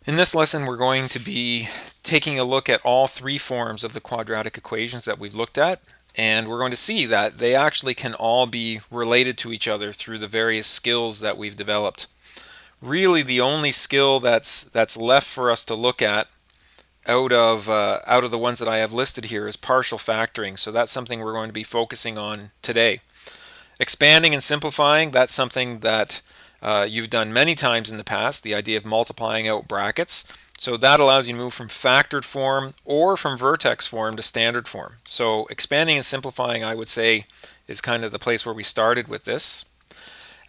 In this lesson, we're going to be taking a look at all three forms of the quadratic equations that we've looked at, and we're going to see that they actually can all be related to each other through the various skills that we've developed. Really, the only skill that's left for us to look at out of the ones that I have listed here is partial factoring. So that's something we're going to be focusing on today. Expanding and simplifying, that's something that you've done many times in the past, the idea of multiplying out brackets. So that allows you to move from factored form or from vertex form to standard form. So expanding and simplifying, I would say, is kind of the place where we started with this.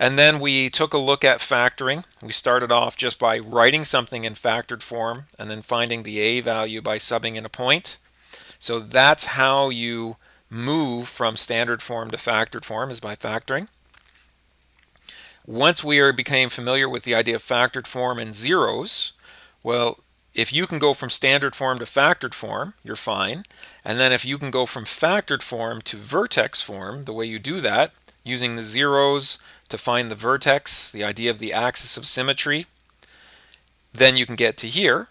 And then we took a look at factoring. We started off just by writing something in factored form and then finding the a value by subbing in a point. So that's how you move from standard form to factored form, is by factoring. Once we became familiar with the idea of factored form and zeros, well, if you can go from standard form to factored form, you're fine. And then if you can go from factored form to vertex form, the way you do that, using the zeros to find the vertex, the idea of the axis of symmetry, then you can get to here.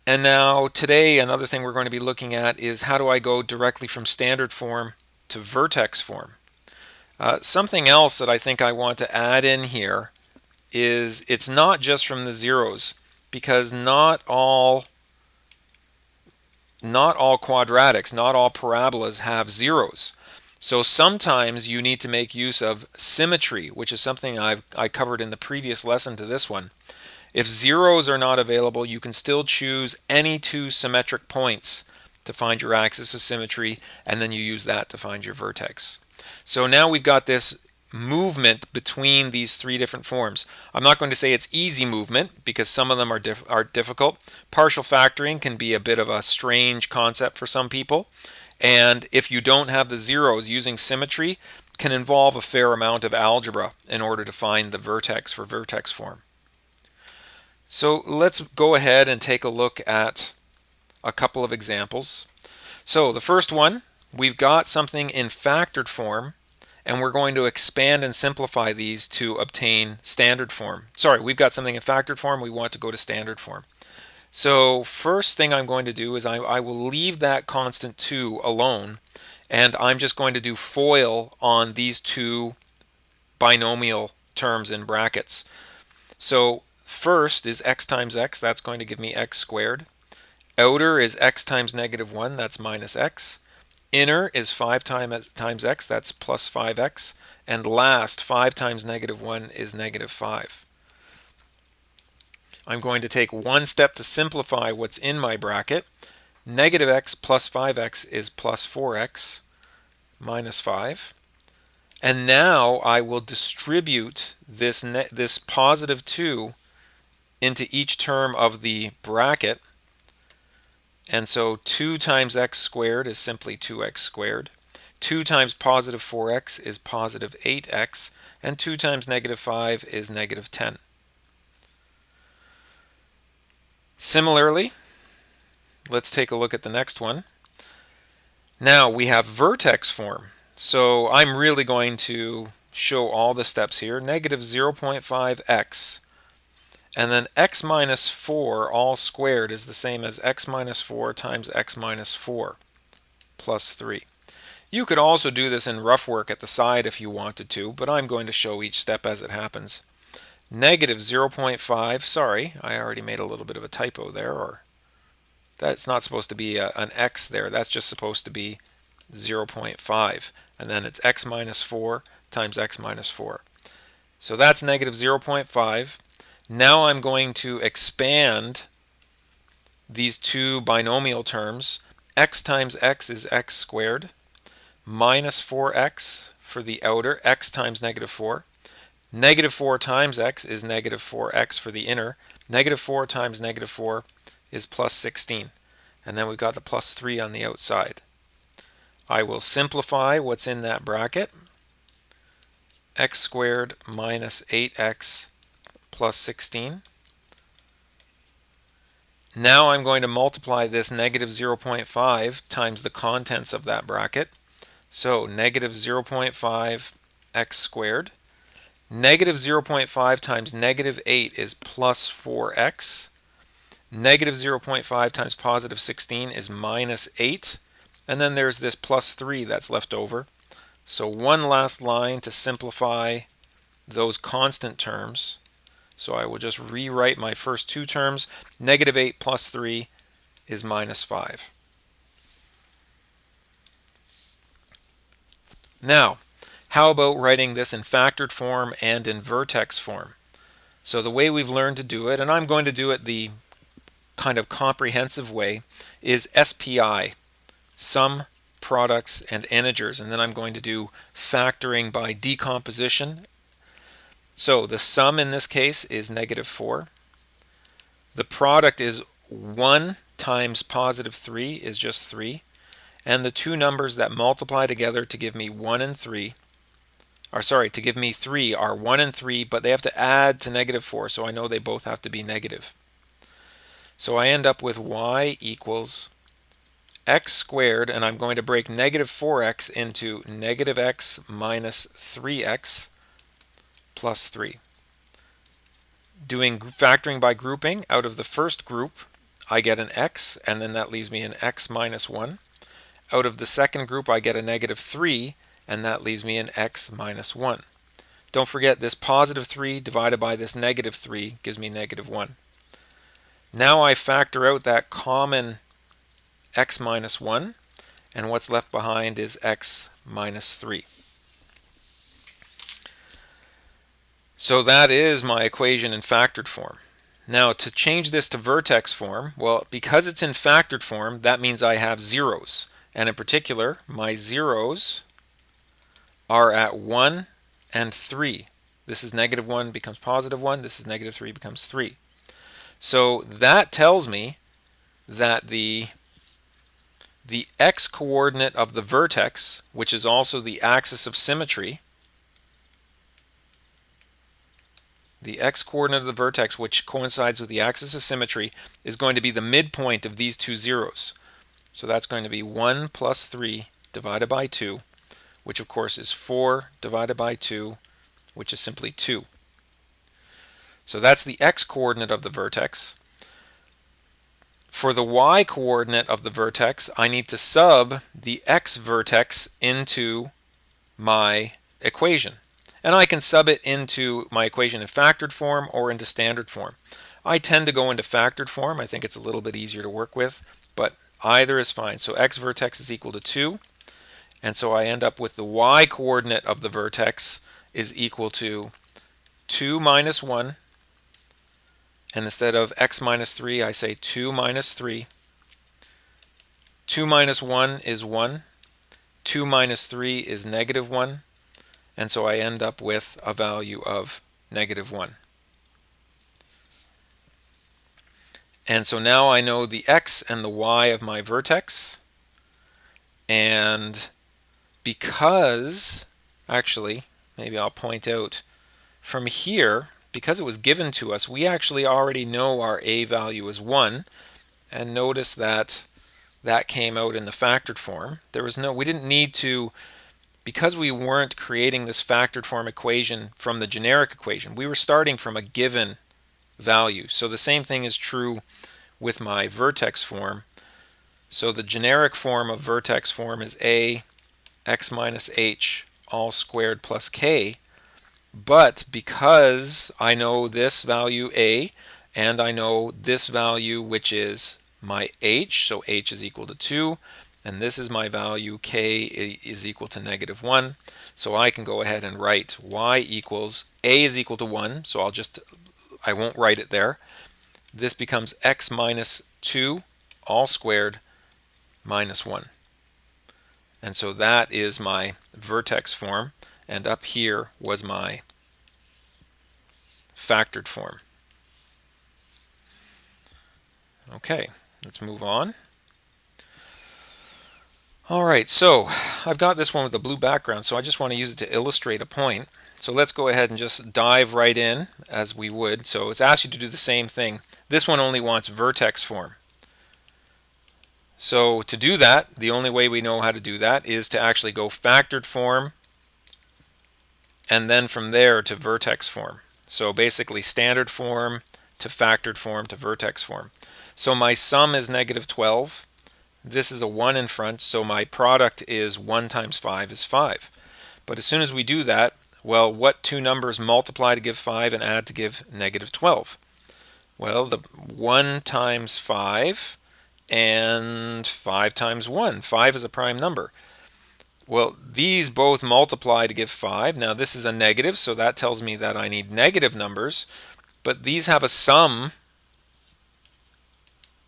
And now today, another thing we're going to be looking at is how do I go directly from standard form to vertex form. Something else that I think I want to add in here is it's not just from the zeros, because not all quadratics, not all parabolas have zeros. So sometimes you need to make use of symmetry, which is something I covered in the previous lesson to this one. If zeros are not available, you can still choose any two symmetric points to find your axis of symmetry, and then you use that to find your vertex. So now we've got this movement between these three different forms. I'm not going to say it's easy movement because some of them are difficult. Partial factoring can be a bit of a strange concept for some people. And if you don't have the zeros, using symmetry can involve a fair amount of algebra in order to find the vertex for vertex form. So let's go ahead and take a look at a couple of examples. So the first one, we've got something in factored form, and we're going to expand and simplify these to obtain standard form. Sorry, we've got something in factored form, we want to go to standard form. So first thing I'm going to do is I will leave that constant 2 alone, and I'm just going to do FOIL on these two binomial terms in brackets. So first is x times x, that's going to give me x squared. Outer is x times negative 1, that's minus x. Inner is 5 times x, that's plus 5x. And last, 5 times negative 1 is negative 5. I'm going to take one step to simplify what's in my bracket. Negative x plus 5x is plus 4x minus 5. And now I will distribute this positive 2 into each term of the bracket. And so 2 times x squared is simply 2x squared. 2 times positive 4x is positive 8x. And 2 times negative 5 is negative 10. Similarly, let's take a look at the next one. Now we have vertex form. So I'm really going to show all the steps here. Negative 0.5x. And then x minus 4 all squared is the same as x minus 4 times x minus 4 plus 3. You could also do this in rough work at the side if you wanted to, but I'm going to show each step as it happens. Negative 0.5, sorry, I already made a little bit of a typo there, or that's not supposed to be an x there, that's just supposed to be 0.5. And then it's x minus 4 times x minus 4. So that's negative 0.5. Now I'm going to expand these two binomial terms. X times x is x squared, minus 4x for the outer, x times negative 4. Negative 4 times x is negative 4x for the inner. Negative 4 times negative 4 is plus 16. And then we've got the plus 3 on the outside. I will simplify what's in that bracket. X squared minus 8x plus 16. Now I'm going to multiply this negative 0.5 times the contents of that bracket. So negative 0.5 x squared. Negative 0.5 times negative 8 is plus 4x. Negative 0.5 times positive 16 is minus 8. And then there's this plus 3 that's left over. So one last line to simplify those constant terms. So I will just rewrite my first two terms. Negative 8 plus 3 is minus 5. Now, how about writing this in factored form and in vertex form? So the way we've learned to do it, and I'm going to do it the kind of comprehensive way, is SPI, sum, products, and integers. And then I'm going to do factoring by decomposition. So the sum in this case is negative 4. The product is 1 times positive 3 is just 3. And the two numbers that multiply together to give me 1 and 3, to give me 3 are 1 and 3, but they have to add to negative 4, so I know they both have to be negative. So I end up with y equals x squared, and I'm going to break negative 4x into negative x minus 3x plus 3. Doing factoring by grouping, out of the first group, I get an x, and then that leaves me an x minus 1. Out of the second group, I get a negative 3, and that leaves me an x minus 1. Don't forget, this positive 3 divided by this negative 3 gives me negative 1. Now I factor out that common x minus 1, and what's left behind is x minus 3. So that is my equation in factored form. Now to change this to vertex form, well, because it's in factored form, that means I have zeros. And in particular, my zeros are at 1 and 3. This is negative 1 becomes positive 1. This is negative 3 becomes 3. So that tells me that the x-coordinate of the vertex, which is also the axis of symmetry, the x-coordinate of the vertex, which coincides with the axis of symmetry, is going to be the midpoint of these two zeros. So that's going to be 1 plus 3 divided by 2, which of course is 4 divided by 2, which is simply 2. So that's the x-coordinate of the vertex. For the y-coordinate of the vertex, I need to sub the x-vertex into my equation. And I can sub it into my equation in factored form or into standard form. I tend to go into factored form. I think it's a little bit easier to work with, but either is fine. So x-vertex is equal to 2. And so I end up with the y-coordinate of the vertex is equal to 2 minus 1. And instead of x minus 3, I say 2 minus 3. 2 minus 1 is 1. 2 minus 3 is negative 1. And so I end up with a value of negative 1. And so now I know the x and the y of my vertex. And because, actually, maybe I'll point out from here, because it was given to us, we actually already know our a value is 1. And notice that that came out in the factored form. We didn't need to, because we weren't creating this factored form equation from the generic equation, we were starting from a given value. So the same thing is true with my vertex form. So the generic form of vertex form is a x minus h all squared plus k. But because I know this value a, and I know this value, which is my h, so h is equal to 2, and this is my value, k is equal to negative 1. So I can go ahead and write y equals, a is equal to 1, so I won't write it there. This becomes x minus 2 all squared minus 1. And so that is my vertex form, and up here was my factored form. Okay, let's move on. All right, so I've got this one with a blue background, so I just want to use it to illustrate a point. So let's go ahead and just dive right in as we would. So it's asked you to do the same thing. This one only wants vertex form. So to do that, the only way we know how to do that is to actually go factored form and then from there to vertex form. So basically standard form to factored form to vertex form. So my sum is negative 12. This is a 1 in front, so my product is 1 times 5 is 5. But as soon as we do that, well, what two numbers multiply to give 5 and add to give negative 12? Well, the 1 times 5 and 5 times 1. 5 is a prime number. Well, these both multiply to give 5. Now this is a negative, so that tells me that I need negative numbers. But these have a sum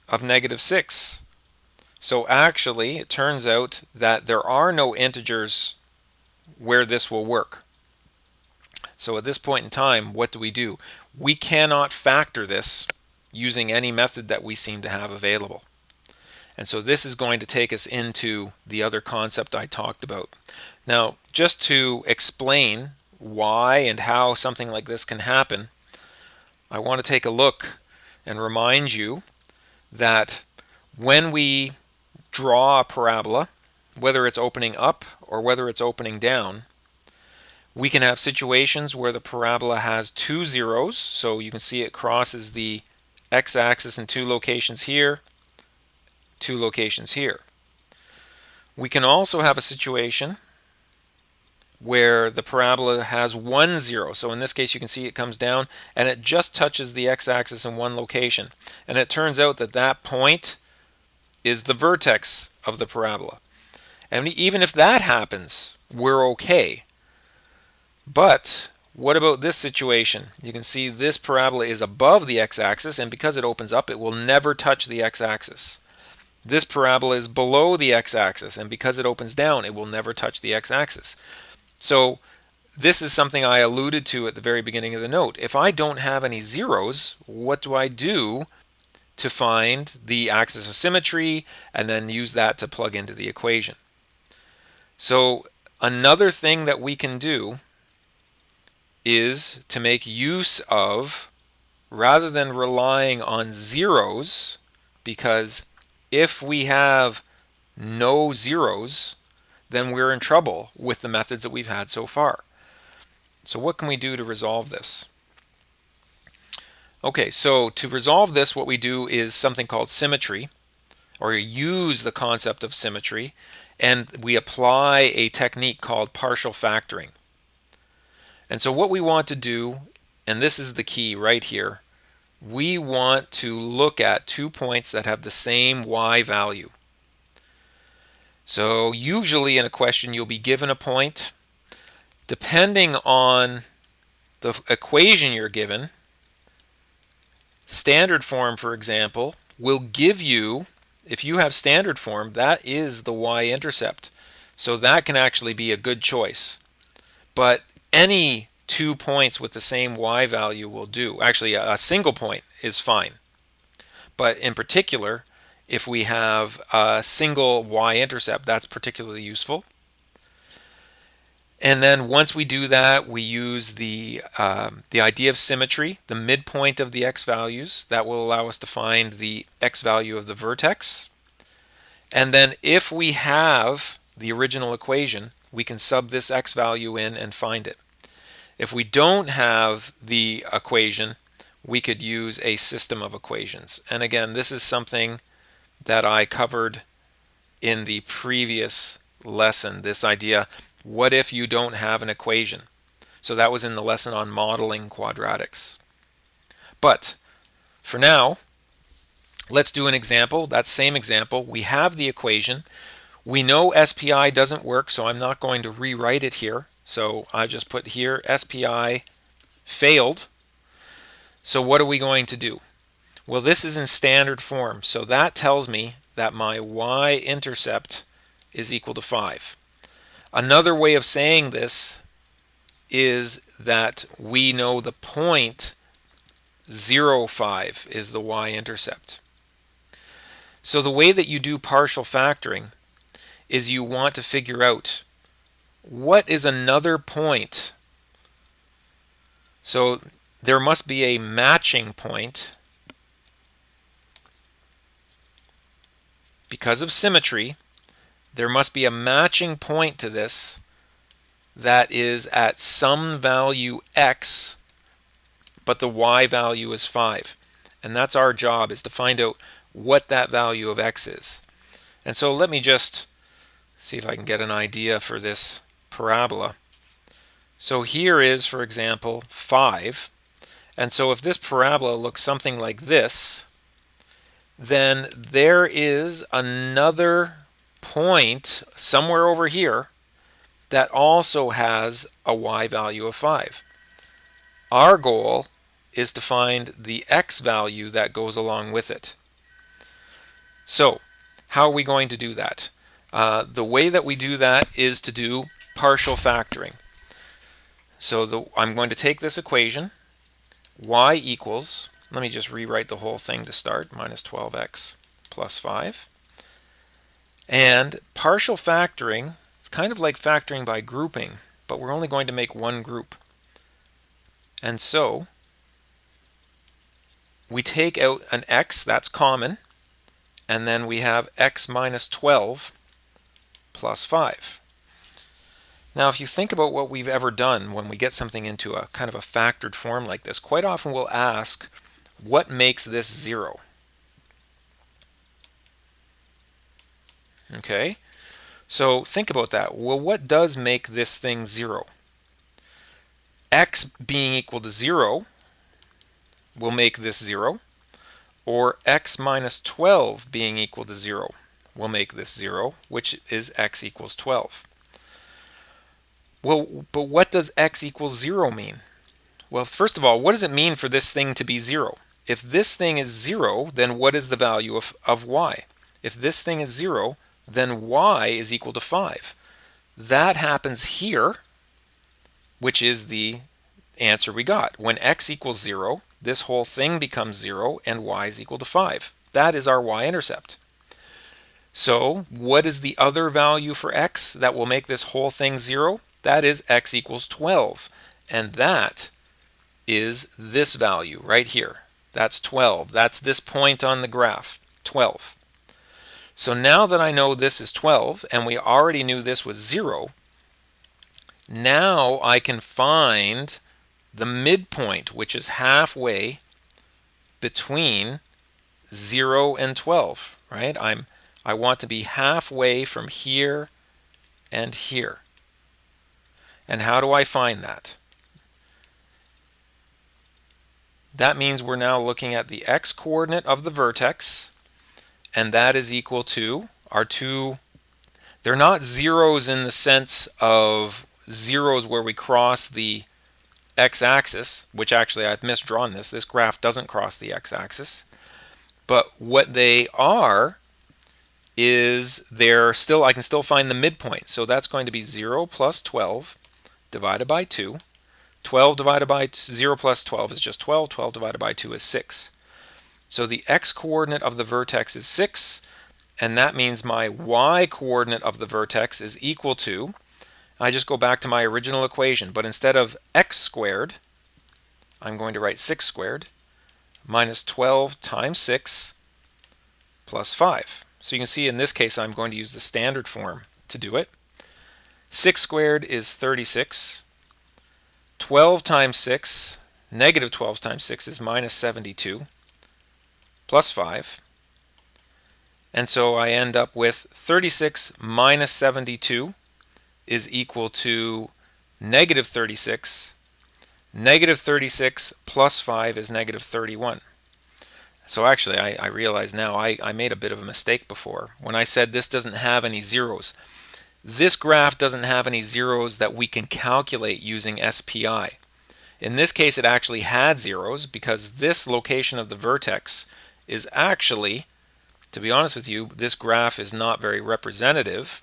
of negative 6. So actually, it turns out that there are no integers where this will work. So at this point in time, what do? We cannot factor this using any method that we seem to have available. And so this is going to take us into the other concept I talked about. Now, just to explain why and how something like this can happen, I want to take a look and remind you that when we draw a parabola, whether it's opening up or whether it's opening down, we can have situations where the parabola has two zeros. So you can see it crosses the x-axis in two locations here, two locations here. We can also have a situation where the parabola has one zero. So in this case, you can see it comes down and it just touches the x-axis in one location. And it turns out that that point is the vertex of the parabola. And even if that happens, we're okay. But what about this situation? You can see this parabola is above the x-axis, and because it opens up, it will never touch the x-axis. This parabola is below the x-axis, and because it opens down, it will never touch the x-axis. So this is something I alluded to at the very beginning of the note. If I don't have any zeros, what do I do to find the axis of symmetry and then use that to plug into the equation? So another thing that we can do is to make use of, rather than relying on zeros, because if we have no zeros, then we're in trouble with the methods that we've had so far. So what can we do to resolve this? Okay, so to resolve this, what we do is something called symmetry, or use the concept of symmetry, and we apply a technique called partial factoring. And so what we want to do, and this is the key right here, we want to look at 2 points that have the same y value. So usually in a question you'll be given a point. Depending on the equation you're given, standard form, for example, will give you, if you have standard form, that is the y-intercept. So that can actually be a good choice. But any 2 points with the same y value will do. Actually, a single point is fine. But in particular, if we have a single y-intercept, that's particularly useful. And then once we do that, we use the idea of symmetry, the midpoint of the x values. That will allow us to find the x value of the vertex. And then if we have the original equation, we can sub this x value in and find it. If we don't have the equation, we could use a system of equations. And again, this is something that I covered in the previous lesson, this idea, what if you don't have an equation? So that was in the lesson on modeling quadratics. But for now, let's do an example. That same example, we have the equation. We know SPI doesn't work, so I'm not going to rewrite it here. So I just put here SPI failed. So what are we going to do? Well, this is in standard form, so that tells me that my y-intercept is equal to 5. Another way of saying this is that we know the point 0, 5 is the y-intercept. So the way that you do partial factoring is you want to figure out what is another point. So there must be a matching point. Because of symmetry, there must be a matching point to this that is at some value x, but the y value is 5. And that's our job, is to find out what that value of x is. And so let me just see if I can get an idea for this parabola. So here is, for example, 5. And so if this parabola looks something like this, then there is another point somewhere over here that also has a y value of 5. Our goal is to find the x value that goes along with it. So how are we going to do that? The way that we do that is to do partial factoring. So I'm going to take this equation, y equals, let me just rewrite the whole thing to start, minus 12x plus 5. And partial factoring, it's kind of like factoring by grouping, but we're only going to make one group. And so we take out an x, that's common, and then we have x minus 12 plus 5. Now, if you think about what we've ever done when we get something into a kind of a factored form like this, quite often we'll ask, what makes this 0? Okay, so think about that. Well, what does make this thing 0? X being equal to 0 will make this 0, or x minus 12 being equal to 0 will make this 0, which is x equals 12. Well, but what does x equals 0 mean? Well, first of all, what does it mean for this thing to be 0? If this thing is 0, then what is the value of y? If this thing is 0, then y is equal to 5. That happens here, which is the answer we got. When x equals 0, this whole thing becomes 0, and y is equal to 5. That is our y-intercept. So what is the other value for x that will make this whole thing 0? That is x equals 12. And that is this value right here. That's 12. That's this point on the graph, 12. So now that I know this is 12, and we already knew this was 0, now I can find the midpoint, which is halfway between 0 and 12, right? I want to be halfway from here and here. And how do I find that? That means we're now looking at the x-coordinate of the vertex, and that is equal to our two, they're not zeros in the sense of zeros where we cross the x-axis, which actually I've misdrawn this. This graph doesn't cross the x-axis. But what they are is I can still find the midpoint. So that's going to be 0 plus 12 divided by 2. 12 divided by 0 plus 12 is just 12. 12 divided by 2 is 6. So the x-coordinate of the vertex is 6, and that means my y-coordinate of the vertex is equal to, I just go back to my original equation, but instead of x squared, I'm going to write 6 squared minus 12 times 6 plus 5. So you can see in this case I'm going to use the standard form to do it. 6 squared is 36. 12 times 6, negative 12 times 6 is minus 72 plus 5. And so I end up with 36 minus 72 is equal to negative 36. Negative 36 plus 5 is negative 31. So actually, I realize now I made a bit of a mistake before. When I said this doesn't have any zeros, this graph doesn't have any zeros that we can calculate using SPI. In this case, it actually had zeros because this location of the vertex is actually, to be honest with you, this graph is not very representative.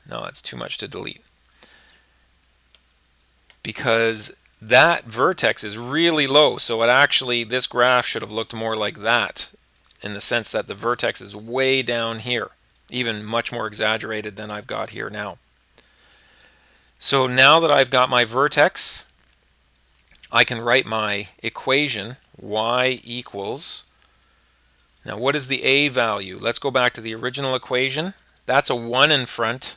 No, it's too much to delete. Because that vertex is really low, so this graph should have looked more like that, in the sense that the vertex is way down here, even much more exaggerated than I've got here now. So now that I've got my vertex, I can write my equation, y equals, now what is the a value? Let's go back to the original equation. That's a 1 in front,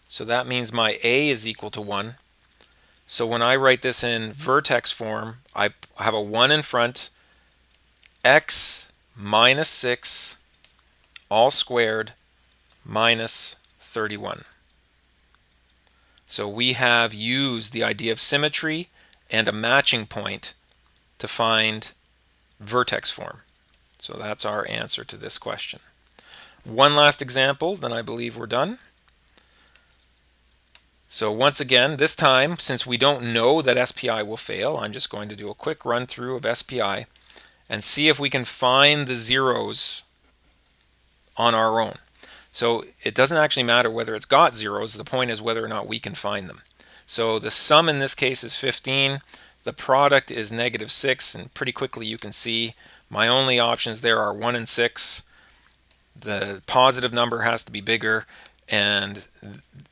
so that means my a is equal to 1. So when I write this in vertex form, I have a 1 in front, x minus 6 all squared minus 31. So we have used the idea of symmetry and a matching point to find vertex form. So that's our answer to this question. One last example, then I believe we're done. So once again, this time, since we don't know that SPI will fail, I'm just going to do a quick run through of SPI and see if we can find the zeros on our own. So it doesn't actually matter whether it's got zeros, the point is whether or not we can find them. So the sum in this case is 15, the product is negative 6, and pretty quickly you can see my only options there are 1 and 6. The positive number has to be bigger, and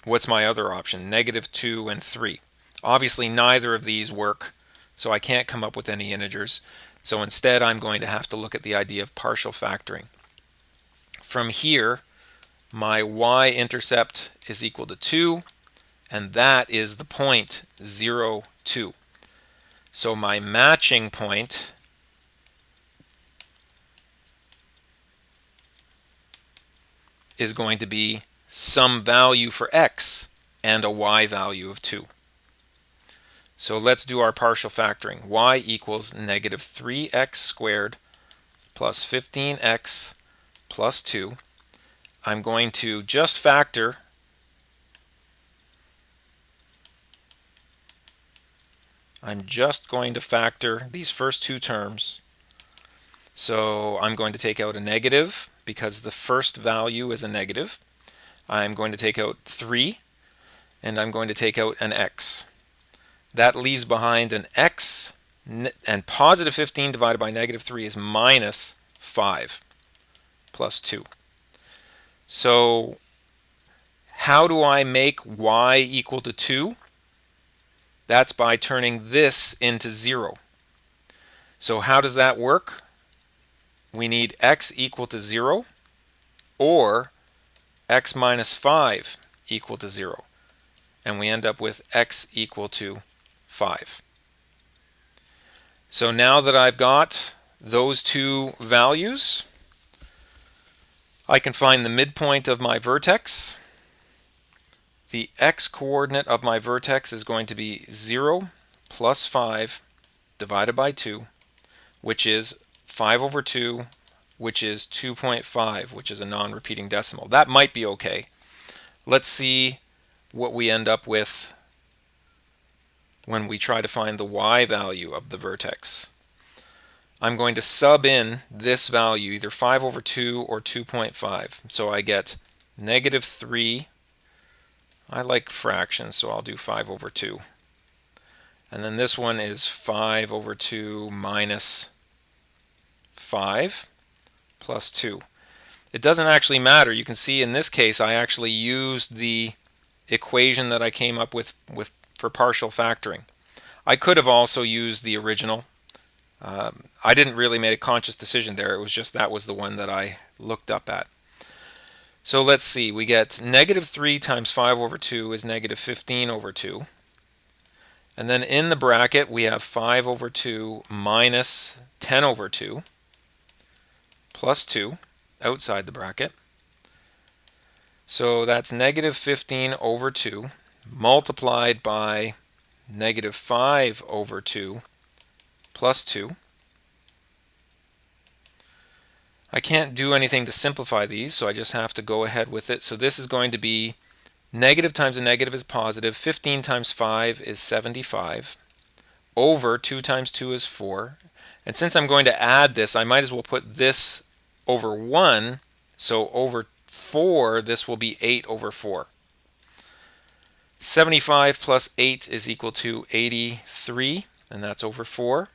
what's my other option? Negative 2 and 3. Obviously neither of these work, so I can't come up with any integers. So instead I'm going to have to look at the idea of partial factoring. From here, my y-intercept is equal to 2, and that is the point 0, 2. So my matching point is going to be some value for x and a y value of 2. So let's do our partial factoring. Y equals negative 3x squared plus 15x plus 2. I'm going to just factor these first two terms. So I'm going to take out a negative because the first value is a negative. I'm going to take out 3, and I'm going to take out an x. That leaves behind an x, and positive 15 divided by negative 3 is minus 5 plus 2. So how do I make y equal to 2? That's by turning this into 0. So how does that work? We need x equal to 0 or x minus 5 equal to 0. And we end up with x equal to 5. So now that I've got those two values, I can find the midpoint of my vertex. The x-coordinate of my vertex is going to be 0 plus 5 divided by 2, which is 5 over 2, which is 2.5, which is a non-repeating decimal. That might be okay. Let's see what we end up with when we try to find the y value of the vertex. I'm going to sub in this value, either 5 over 2 or 2.5. So I get negative 3. I like fractions, so I'll do 5 over 2. And then this one is 5 over 2 minus 5 plus 2. It doesn't actually matter. You can see in this case I actually used the equation that I came up with for partial factoring. I could have also used the original. I didn't really make a conscious decision there. It was just that was the one that I looked up at. So let's see. We get negative 3 times 5 over 2 is negative 15 over 2. And then in the bracket we have 5 over 2 minus 10 over 2 plus 2 outside the bracket. So that's negative 15 over 2 multiplied by negative 5 over 2 plus 2. I can't do anything to simplify these, so I just have to go ahead with it. So this is going to be negative times a negative is positive. 15 times 5 is 75. Over 2 times 2 is 4. And since I'm going to add this, I might as well put this over 1. So over 4, this will be 8 over 4. 75 plus 8 is equal to 83, and that's over 4.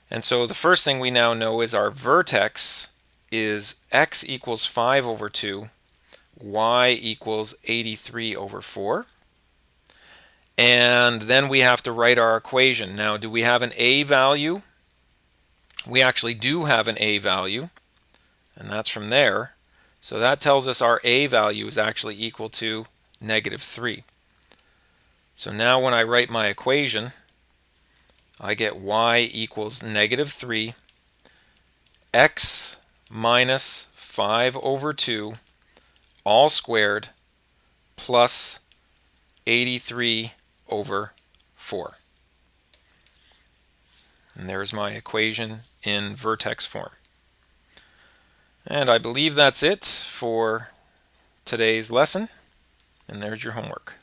And so the first thing we now know is our vertex is x equals 5 over 2, y equals 83 over 4. And then we have to write our equation. Now, do we have an a value? We actually do have an a value, and that's from there. So that tells us our a value is actually equal to negative 3. So now when I write my equation, I get y equals negative 3 x minus 5 over 2 all squared plus 83 over 4. And there's my equation in vertex form. And I believe that's it for today's lesson. And there's your homework.